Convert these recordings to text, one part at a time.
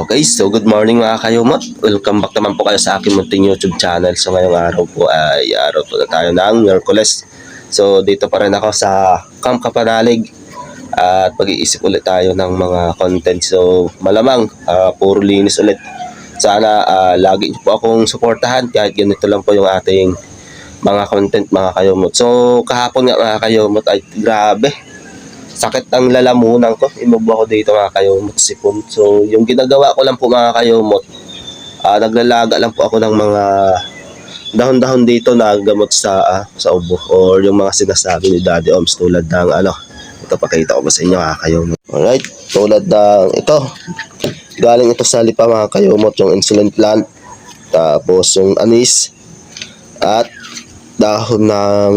Okay, so good morning mga kayumot. Welcome back naman po kayo sa aking munting YouTube channel. So ngayong araw po ay araw po na tayo ng Miyerkules. So dito pa rin ako sa Camp Kapanalig at pag-iisip ulit tayo ng mga content. So malamang puro linis ulit. Sana lagi niyo po akong suportahan kahit ganito lang po yung ating mga content mga kayumot. So kahapon nga mga kayumot ay grabe. Sakit ang lalamunan ko. Inubo ako dito mga kayumot, sipon. So, yung ginagawa ko lang po mga kayumot, naglalaga lang po ako ng mga dahon-dahon dito na gamot sa ubo or yung mga sinasabi ni Daddy Oms tulad ng ito pakita ko ba sa inyo mga kayumot. Alright, tulad ng ito. Galing ito sa lipa mga kayumot, yung insulin plant, tapos yung anis, at dahon ng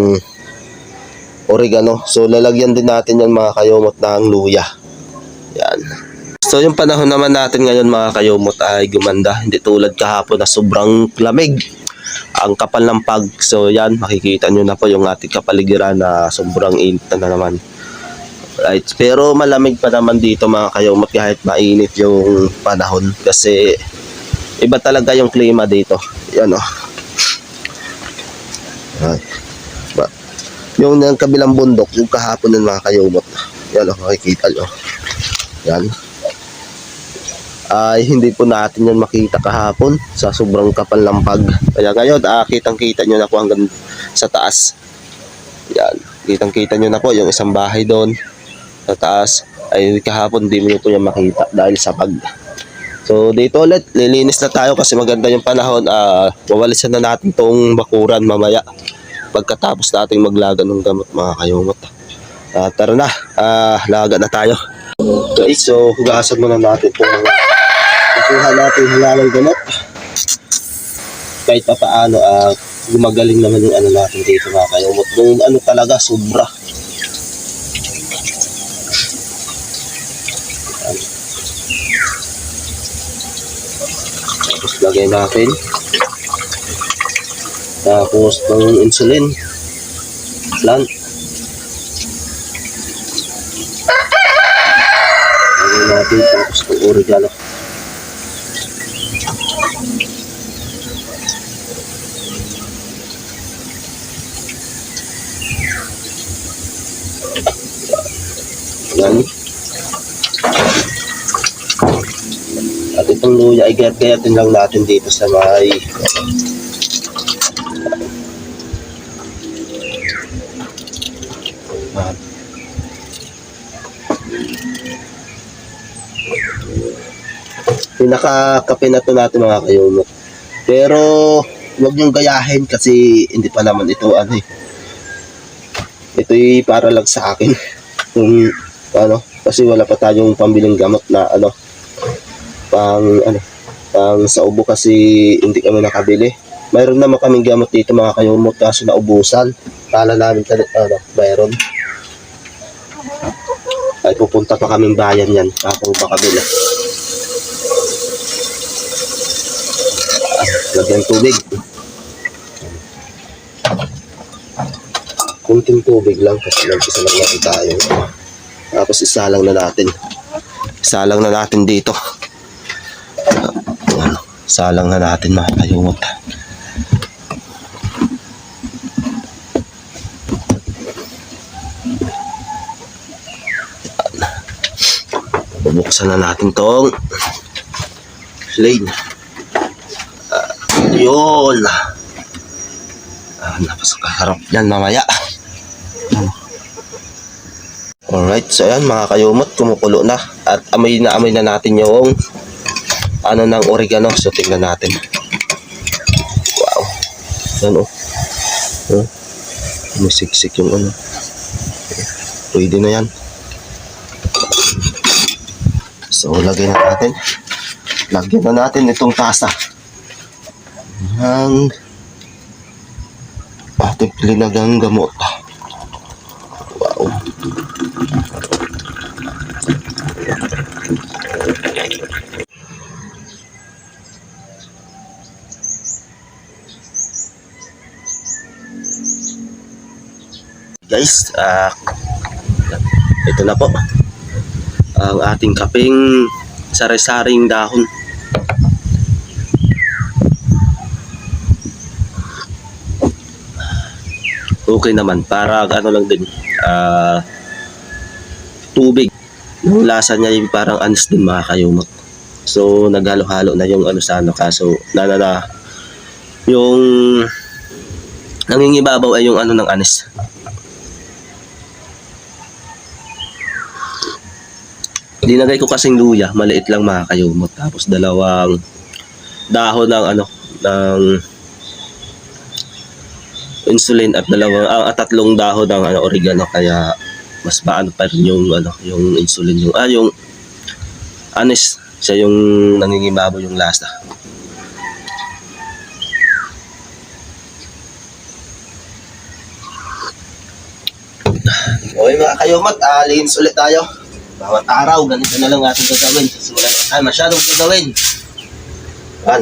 oregano. So lalagyan din natin yan mga kayumot ng luya. Yan. So yung panahon naman natin ngayon mga kayumot ay gumanda. Hindi tulad kahapon na sobrang lamig. Ang kapal ng pag. So yan, makikita nyo na po yung ating kapaligiran na sobrang init na naman. Right. Pero malamig pa naman dito mga kayumot kahit mainit yung panahon. Kasi iba talaga yung klima dito. Yan o. Right. Yung kabilang bundok, yung kahapon ng mga kayumot. Yan o, makikita nyo. Yan. Ay, hindi po natin yan makita kahapon sa sobrang kapal ng pag. Kaya ngayon, kitang-kita nyo na po hanggang sa taas. Yan. Kitang-kita nyo na po yung isang bahay doon sa taas. Ay, kahapon hindi mo po yan makita dahil sa pag. So, dito ulit, lilinis na tayo kasi maganda yung panahon. Wawalisan na natin tong bakuran mamaya pagkatapos nating maglaga ng gamot mga kayumot. Tara na, laga na tayo. Okay, so hugasan muna natin itong nakuha natin hilalang gamot. Kahit pa paano, gumagaling naman yung natin dito mga kayumot. Yung talaga, sobra. Tapos lagay natin. Tapos ng insulin plant. Lagyan natin tapos ng oregano. Yan. At itong luya ay gayat-gayatin lang natin dito sa may pinakakape na to natin mga kayumot. Pero huwag niyong gayahin kasi hindi pa naman ito ito'y para lang sa akin. Kung kasi wala pa tayong pambiling gamot na pang sa ubo kasi hindi kami nakabili. Mayroon naman kaming gamot dito mga kayumot kaso naubusan. Kala namin mayroon. Ay pupunta pa kaming bayan yan ako makabili. Lagyan tubig. Kunting tubig lang kasi isa lang natin tayo. Tapos isalang na natin. Isalang na natin dito. Salang na natin mga kayumot. Bubuksan na natin tong lane. Yun. Napasakaharap yan mamaya. Alright, so ayan mga kayumot, kumukulo na. At amoy na natin yung ng oregano. So tingnan natin. Wow. Yan Masiksik yung pwede na yan. So lagyan na natin itong tasa ng ating linagang gamot. Wow. Guys, ito na po ang ating kaping sari-saring dahon okay naman. Para ano lang din, tubig. Yung lasa niya yung parang anis din mga kayumot. So naghalo-halo na yung ano sa ano, kaso yung nangingibabaw ay yung ano ng anis. Dinagay ko kasing luya, maliit lang mga kayumot. Tapos dalawang dahon ng ano, ng insulin at tatlong dahon ng ano, oregano, kaya mas paano pa rin yung ano, yung insulin, yung anis, siya yung nangingibabaw yung lasa. Okay mga kayumot, linis ulit tayo. Bawat araw, ganito na lang ating gagawin. Kasi wala na tayo masyadong gagawin. Yan.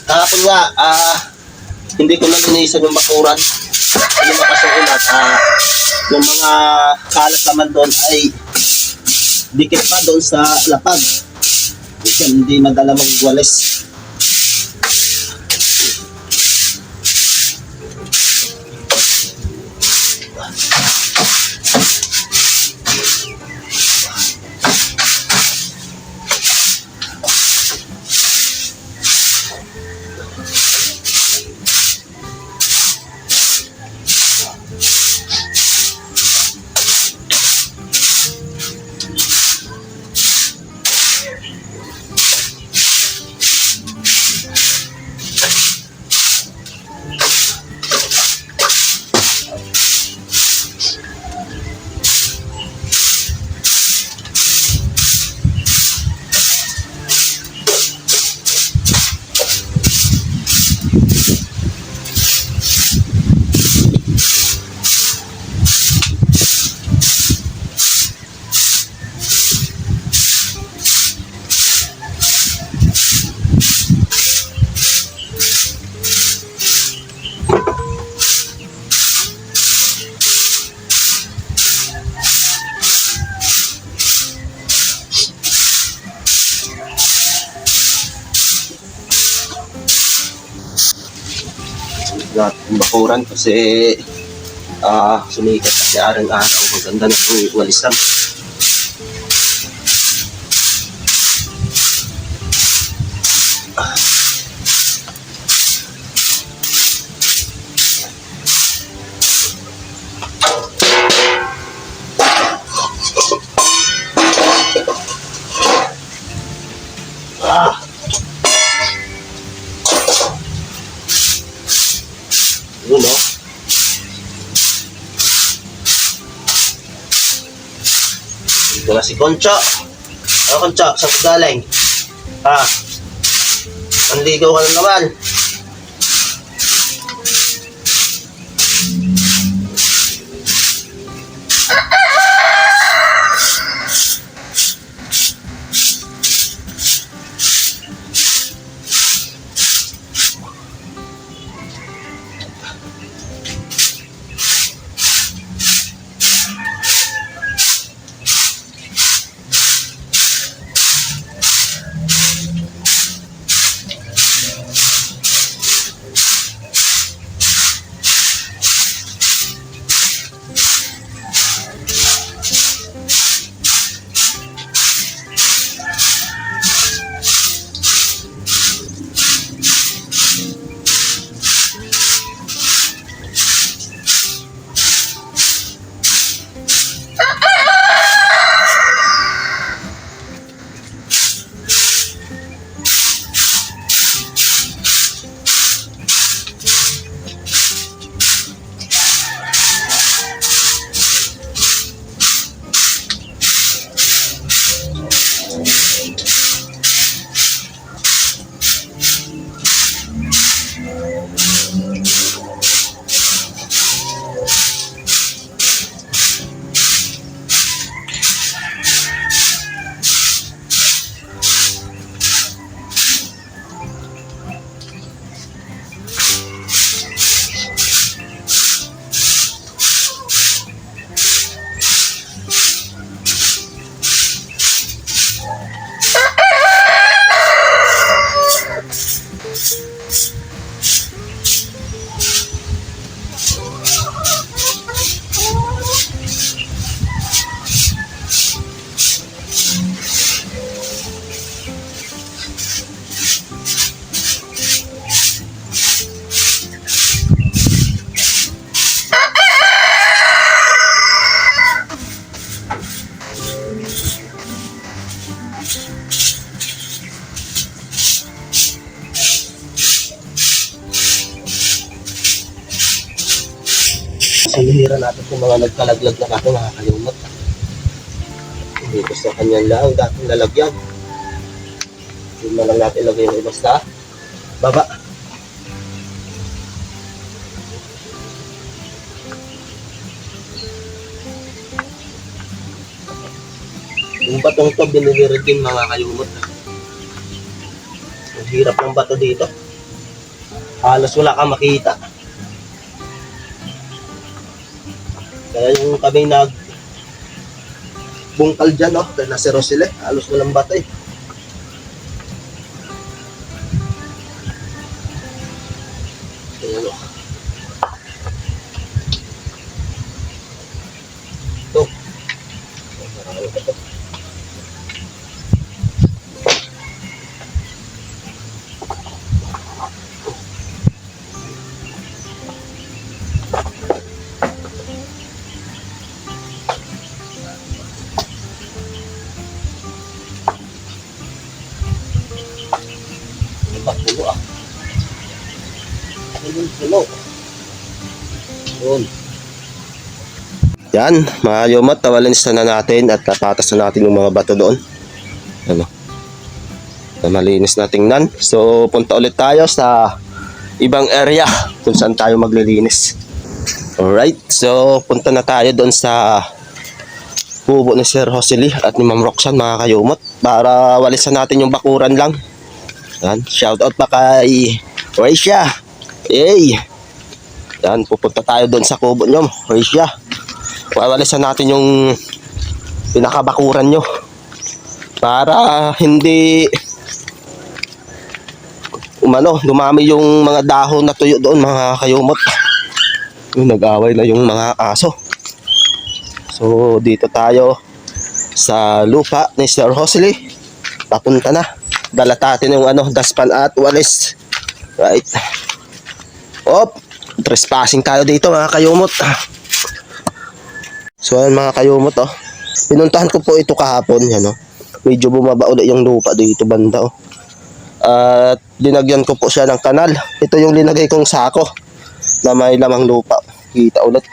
Kahapon nga, hindi ko lang iniisip yung bakuran. Yung makasulat, yung mga kalat naman doon ay dikit pa doon sa lapag. Kasi hindi madala magwalis. Yung bakuran kasi sumikat kasi araw-araw. Maganda na itong walisan. Yun o. Ito na si Concho. Ano Concho? Saan ka galing? Manligaw ka na naman. Sinihira natin yung mga nagkalaglag na bato, mga kayumot. Dito sa kanyang lang dating lalagyan. Hindi na lang natin ilagay yung iba sa baba. Yung batong to, binili rin din mga kayumot. Ang hirap ng bato dito. Halos wala kang makita. Kaya yung kami bungkal dyan, no? Kaya nasi Rosile, halos walang bato eh. Ayan, no? Ito. Marami pa ito. Puno ah. Puno. Yun. Yan, mga kayumot, tawalins na natin at napatas na natin yung mga bato doon. Ano? Na malinis na tingnan. So, punta ulit tayo sa ibang area kung saan tayo maglilinis. Alright, so punta na tayo doon sa kubo ni Sir Josely at ni Ma'am Roxanne, mga kayumot, para walisan natin yung bakuran lang. Yan, shout out pa kay Raisha. Yay! Yan, pupunta tayo doon sa kubo nyo, Raisha. Wawalisan natin yung pinakabakuran nyo para hindi dumami yung mga dahon na tuyo doon, mga kayumot. Yung nag-away na yung mga aso. So dito tayo sa lupa ni Sir Josely. Papunta na. Dala natin yung daspan at walis. Right. Op, trespassing tayo dito, mga kayumot. So ayan, mga kayumot, oh. Pinuntahan ko po ito kahapon, yan, oh. Medyo bumaba ulit yung lupa dito banda, oh. At linagyan ko po siya ng kanal. Ito yung linagay kong sako na may lamang lupa. Kita ulit.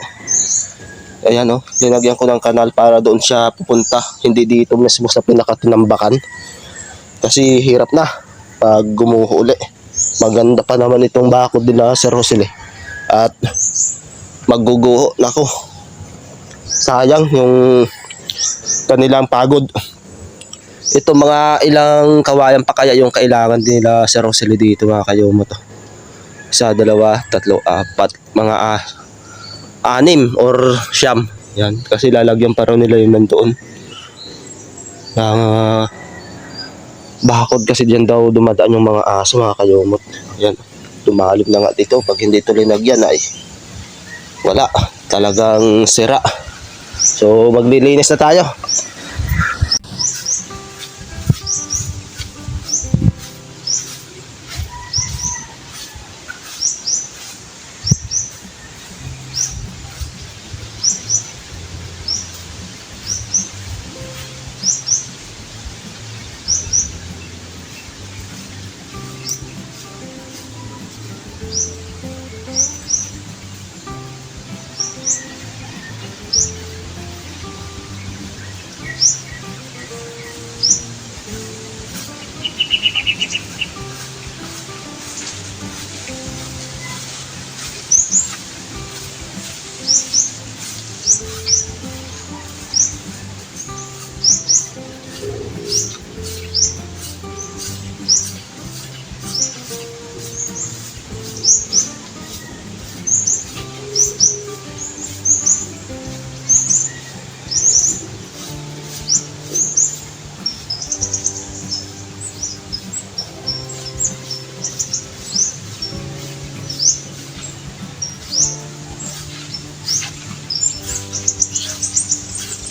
Ayan, oh, linagyan ko ng kanal para doon siya pupunta, hindi dito mismo sa pinakatinambakan. Kasi hirap na pag gumuho uli. Maganda pa naman itong bakod nila Sir Josely. At magguguho. Nako, sayang yung kanilang pagod. Ito, mga ilang kawayan pa kaya yung kailangan nila Sir Josely dito, mga kayumot. Isa, dalawa, tatlo, apat, mga 6 or 9. Yan, kasi lalagyan pa rin nila yun nandoon. Bakod kasi dyan daw dumadaan yung mga aso, mga kayumot. Yan, tumalib na nga dito. Pag hindi ito linagyan ay wala, talagang sira. So maglilinis na tayo.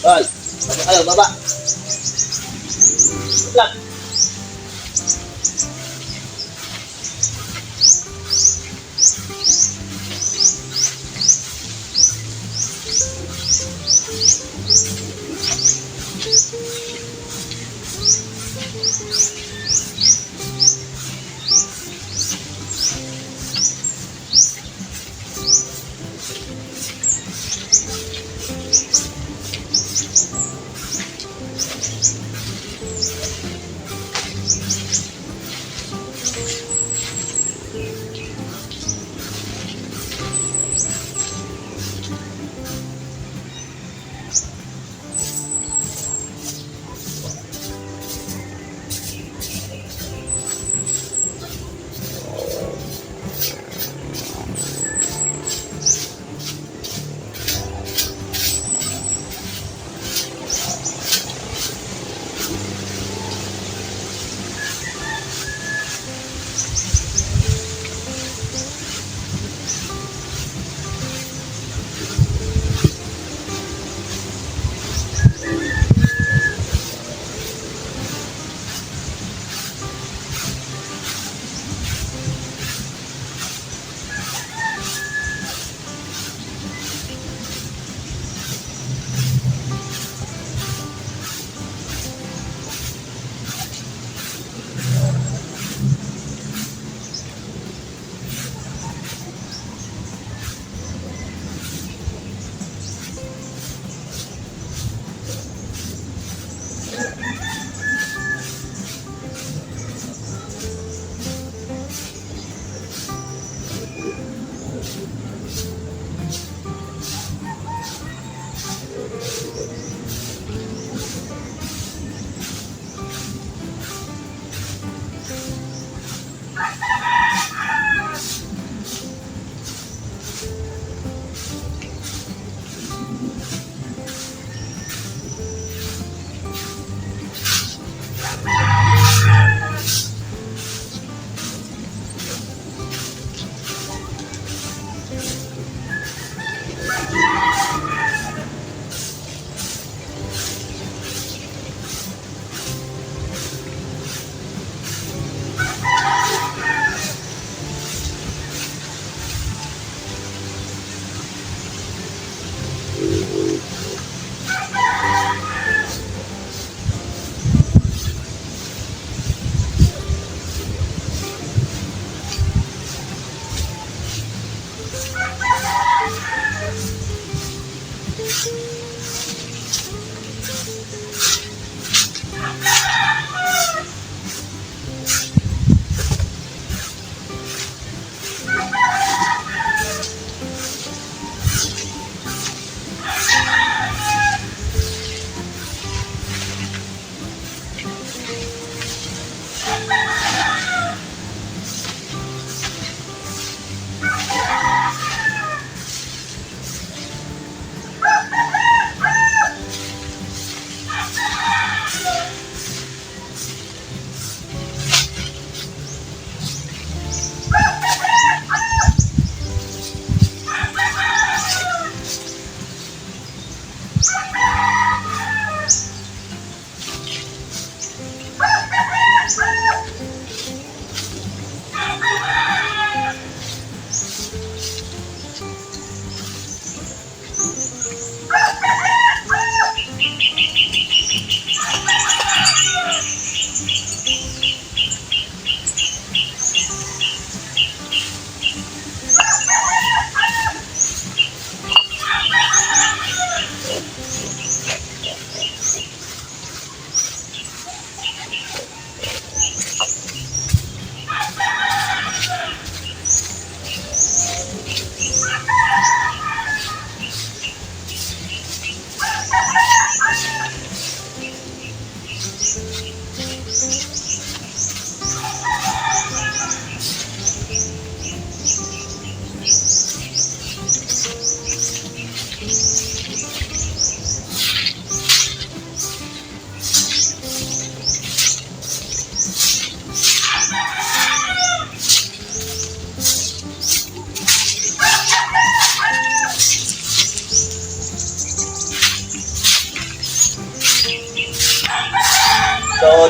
Hoy, baba kayo, baba. Lang.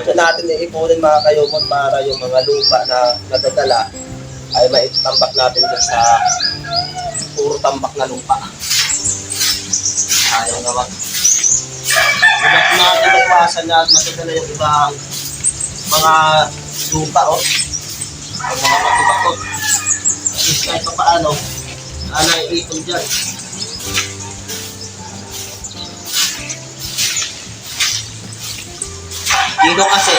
Diretso natin iipunin mga kayumot para yung mga lupa na nadadala ay maitambak natin dyan sa puro tambak na lupa. Ayaw naman. Ibat natin magpasan na at matadala yung ibang mga lupa ang mga matibakot. At least kahit pa paano, naiipon dyan. Dito kasi,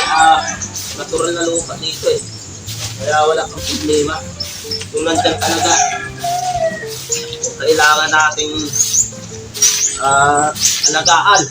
natural na lupa dito eh. Kaya wala kang problema. Kung nandyan talaga, kailangan nating alagaan.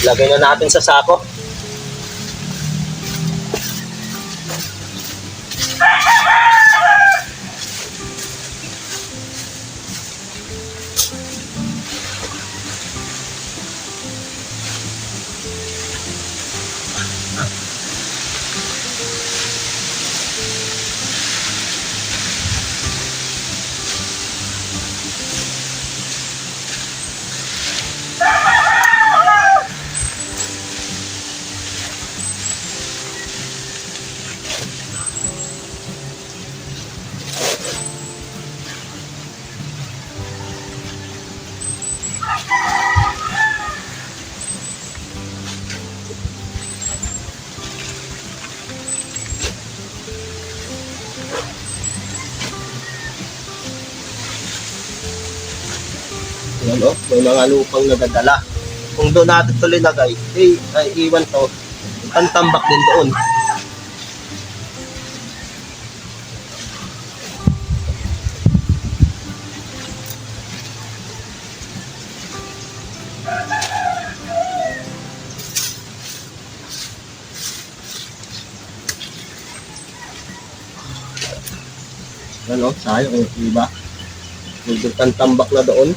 Lagay na natin sa sako. Ano, may mga lupang nagadala. Kung doon natin ito linagay, ay iwan to, pantambak din doon. Ano, sayang yung iba. May pantambak na doon.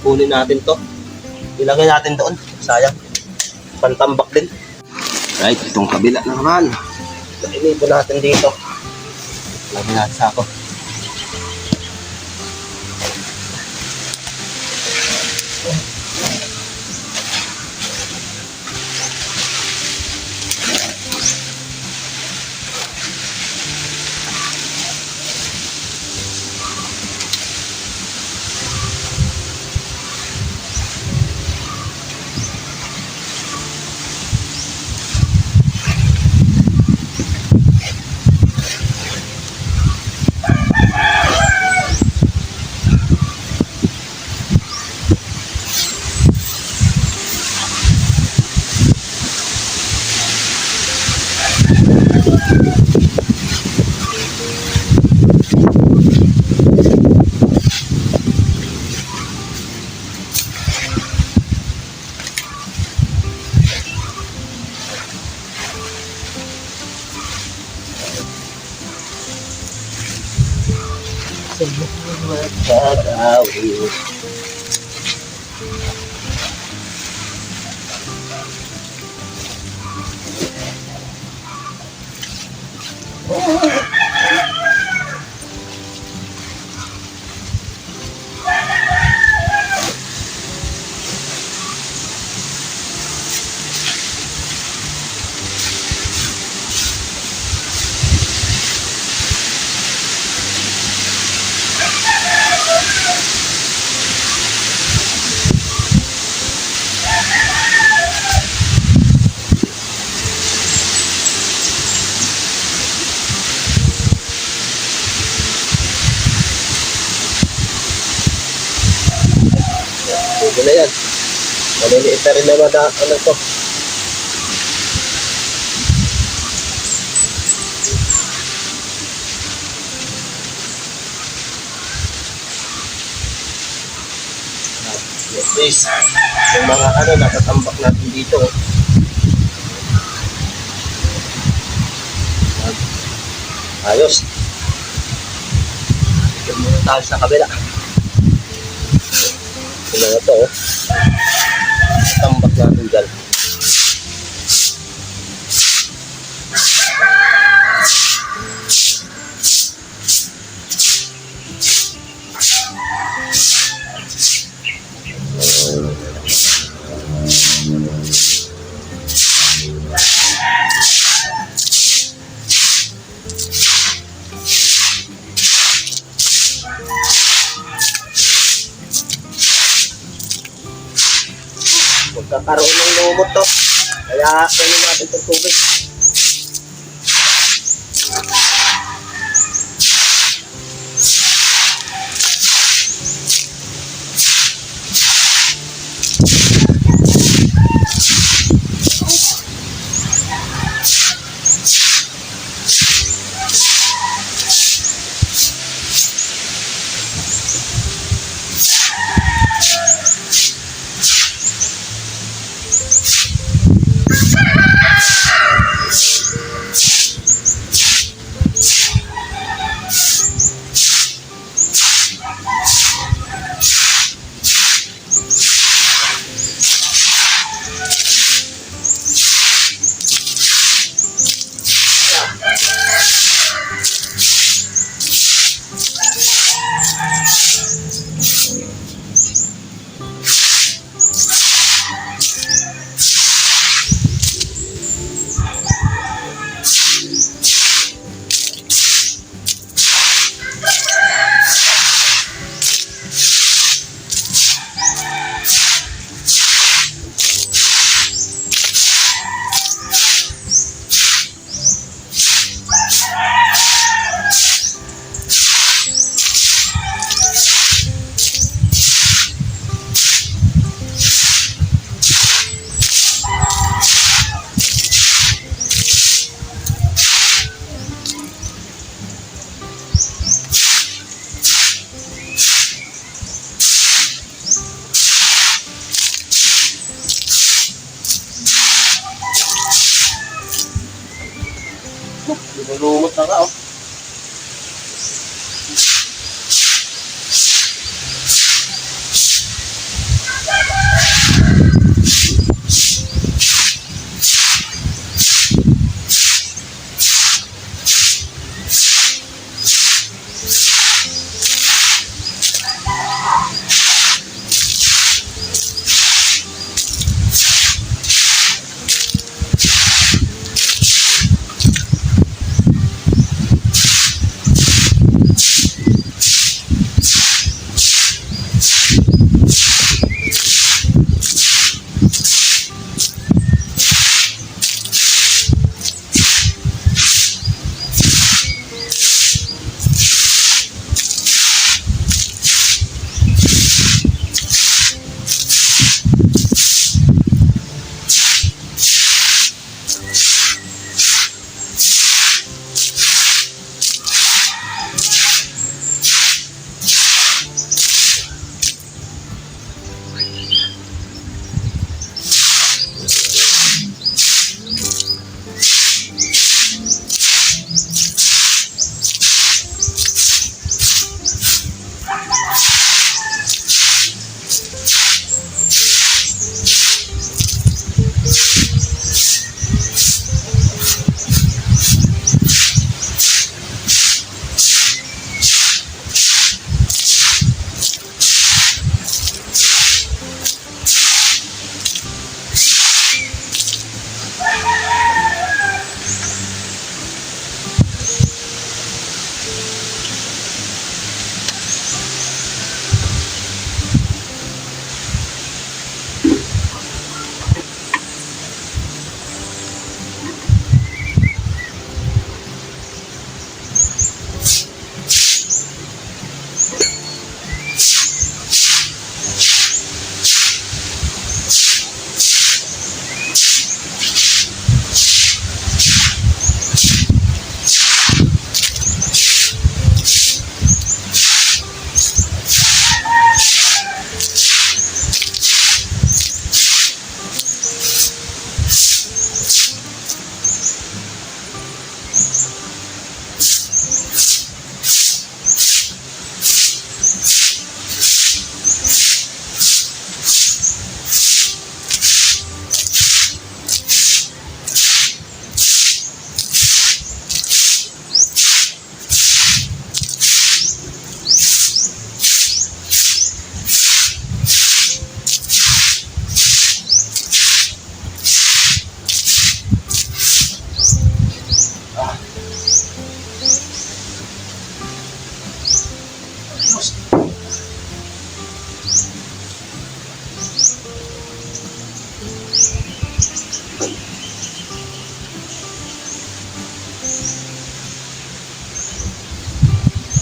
Kunin natin to. Ilagay natin doon. Sayang. Pantambak din. Right, itong kabila naman. Inipo natin dito. Ilagay natin sa ako. Magkagawin. Pwede na yan. Maliliit na rin naman ano to. Yes, please. Yung mga ano, nakatambak natin dito. Ayos. Ito muna tayo sa kabila. Ito na ito. Tambak natin dyan. Magkakaroon ng lumot to. Kaya ganyan natin itong tubig. Lumot na nga, oh.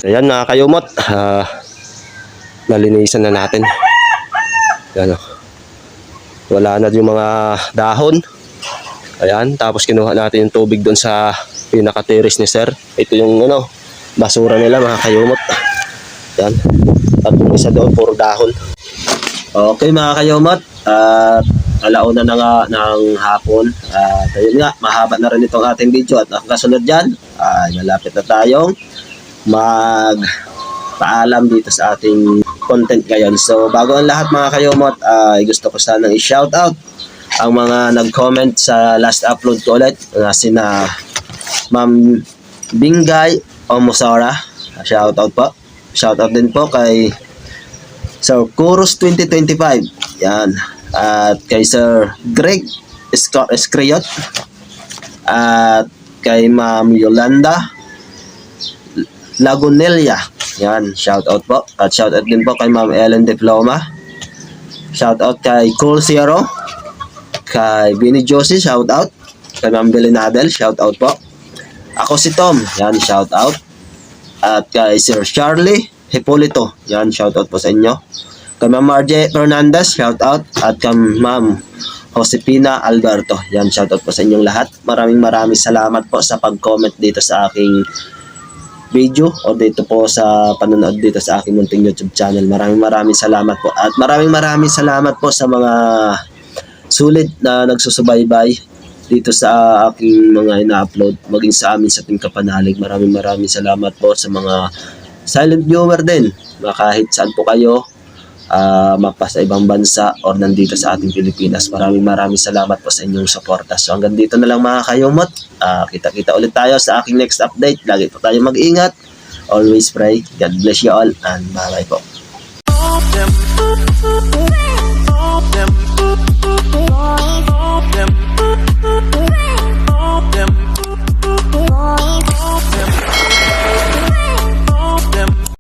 Ayan mga kayumot, nalinisan na natin. Ayan, wala na yung mga dahon. Ayan, tapos kinuha natin yung tubig doon sa pinaka-terrace ni sir. Ito yung basura nila mga kayumot. Ayan, at yung isa doon, puro dahon. Okay mga kayumot, at alauna na nga ng hapon. At ayun nga, mahaba na rin itong ating video. At ang kasunod dyan, malapit na tayong magpaalam dito sa ating content ngayon. So bago ang lahat mga kayumot, gusto ko sanang i-shoutout ang mga nag-comment sa last upload ko ulit, sina Ma'am Bingay Omosora. Shoutout po. Shoutout din po kay Sir Kurus 2025. Yan. At kay Sir Greg Escriot. At kay Ma'am Yolanda Lagunelia. Yan, shout out po. At shout out din po kay Ma'am Ellen Diploma. Shout out kay Cool Zero. Kay Bini Josie, shout out. Kay Ma'am Belinadel, shout out po. Ako si Tom, yan, shout out. At kay Sir Charlie Hipolito, yan, shout out po sa inyo. Kay Ma'am Marje Fernandez, shout out. At kay Ma'am Josepina Alberto, yan, shout out po sa inyong lahat. Maraming salamat po sa pag-comment dito sa aking video o dito po sa panonood dito sa aking munting YouTube channel. Maraming salamat po. At maraming salamat po sa mga sulit na nagsusubaybay dito sa aking mga ina-upload, maging sa amin sa Team Kapanalig. Maraming salamat po sa mga silent viewer din, na kahit saan po kayo, mapa sa ibang bansa or nandito sa ating Pilipinas. Maraming salamat po sa inyong suporta. So hanggang dito na lang mga kayumot. Kita-kita ulit tayo sa aking next update. Lagi po tayo mag-ingat. Always pray. God bless you all and bye-bye po.